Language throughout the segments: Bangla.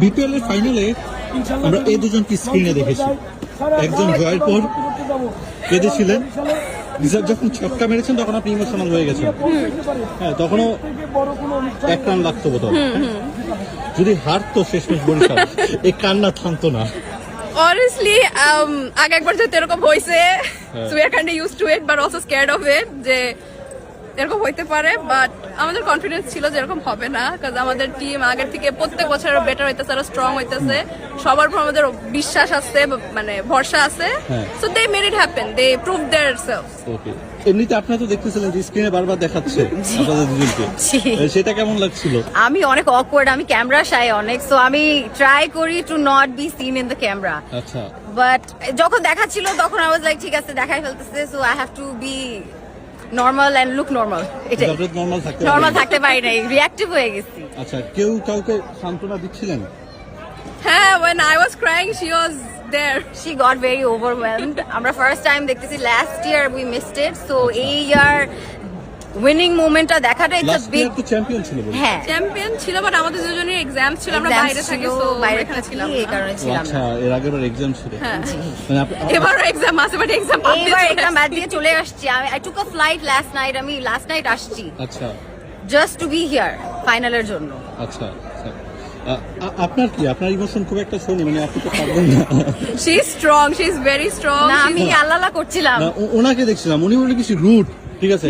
বিপিএল এর ফাইনালে আমরা এই দুজনকে স্ক্রিনে দেখেছি। একজন জয়ের পর কেঁদেছিলেন, রিজার্ভ যখন ছক্কা মেরেছেন তখন আপনি ইমোশনাল হয়ে গেছেন। হ্যাঁ, তখনও এক রান লাগতো বোধহয়। যদি হারতো শেষমেশ বরিশাল, এই কান্না থামতো না। Honestly, আগে একবার যেহেতু এরকম হয়েছে, so we are kind of used to it, but also scared of it, যে এরকম হইতে পারে, বাট আমাদের কনফিডেন্স ছিল যে এরকম হবে না, কারণ আমাদের টিম আগের থেকে প্রত্যেক বছর আরো বেটার হইতেছে, আরো স্ট্রং হইতেছে, সবার উপর আমাদের বিশ্বাস আছে, মানে ভরসা আছে, so they made it happen, they prove themselves. Okay, এমনিতে আপনারা তো দেখতেছিলেন যে স্ক্রিনে বারবার দেখাচ্ছে আপনাদের দুজনকে, সেটা কেমন লাগছিল? আমি অনেক অকওয়ার্ড, আমি ক্যামেরা শাই অনেক, সো আমি ট্রাই করি to not be seen in the camera. আচ্ছা, বাট যখন দেখাচ্ছিল তখন আই ওয়াজ লাইক ঠিক আছে দেখাই ফেলতেছে, so I have to be normal and look normal. এটাই, নরমাল থাকতে পারি নাই, রিঅ্যাক্টিভ হয়ে গেছি। আচ্ছা, কেউ কাউকে সান্ত্বনা দিচ্ছিলেন? হ্যাঁ, when I was crying, she was there. She got very overwhelmed. আমরা ফার্স্ট টাইম দেখতেছি, last year we missed it, so এই ইয়ার উইনিং মোমেন্টটা দেখাটা ইটস আ বিগ। তো চ্যাম্পিয়ন ছিল বলে। হ্যাঁ, চ্যাম্পিয়ন ছিল, বাট আমাদের দুজনের এক্সাম ছিল, আমরা বাইরে থাকি, সো বাইরে এখানে ছিলাম এই কারণে ছিলাম। আচ্ছা, এর আগের এক্সাম ছিল। হ্যাঁ, মানে এবারও এক্সাম আছে, বাট এক্সাম এইবার এক্সাম বাদ দিয়ে চলে আসছি। I took a flight last night, আমি লাস্ট নাইট আসছি আচ্ছা, জাস্ট টু বি হিয়ার ফাইনালের জন্য। আচ্ছা, আচ্ছা। আপনার কি, আপনার ইমোশন খুব একটা শুনি, মানে আপনি তো পারবেন না। She is strong, she is very strong. না, আমি আল্লাহ করছিলাম। না, ওনাকে দেখছিলাম, উনি বলে কিছু রুট, ঠিক আছে?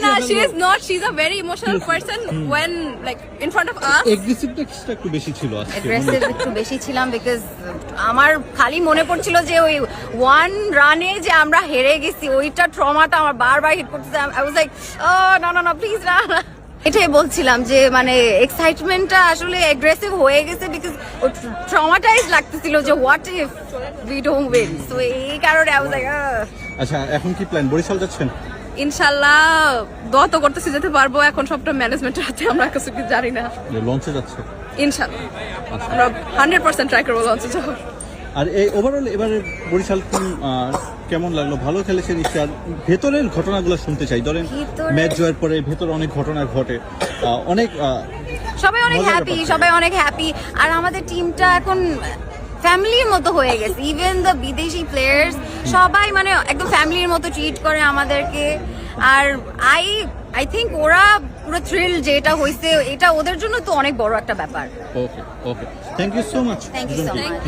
না, she is not. She's a very emotional person when like in front of us. এগ্রেসিভটা একটু বেশি ছিল আজকে। অ্যাগ্রেসিভ একটু বেশি ছিলাম, বিকজ আমার খালি মনে পড়ছিল যে ওই ওয়ান রানে যে আমরা হেরে গেছি, ওইটা ট্রমাটা আমার বারবার হিট করতেছে। আই ওয়াজ লাইক, ও না না না প্লিজ না। এটাই বলছিলাম যে মানে এক্সাইটমেন্টটা আসলে অ্যাগ্রেসিভ হয়ে গেছে, বিকজ ট্রমাটাইজ লাগতেছিল যে what if we don't win, so এই কারণে আই ওয়াজ লাইক। আচ্ছা, এখন কি প্ল্যান? বরিশাল যাচ্ছেন? ইনশাআল্লাহ দোয়া তো করতেছি যেতে পারবো, এখন সবটা ম্যানেজমেন্টের হাতে, আমরা কিছু কি জানি না। লঞ্চে যাচ্ছে ইনশাআল্লাহ আমরা 100% ট্রাই করবো লঞ্চে যাওয়ার। আর এই ওভারঅল এবারে বরিশাল টিম কেমন লাগলো? ভালো খেলেছে নিশ্চয়। আর ভেতরের ঘটনাগুলো শুনতে চাই। ধরেন ম্যাচ জয়ের পরে ভেতরে অনেক ঘটনা ঘটে, অনেক সবাই অনেক হ্যাপি, সবাই অনেক হ্যাপি। আর আমাদের টিমটা এখন ফ্যামিলির মতো হয়ে গেছে, ইভেন দ্য বিদেশি প্লেয়ার্স সবাই মানে একদম ফ্যামিলির মতো ট্রিট করে আমাদেরকে। আর আই থিঙ্ক ওরা পুরো থ্রিল যেটা হয়েছে, এটা ওদের জন্য তো অনেক বড় একটা ব্যাপার। Okay, okay, thank you so much. Thank you so much.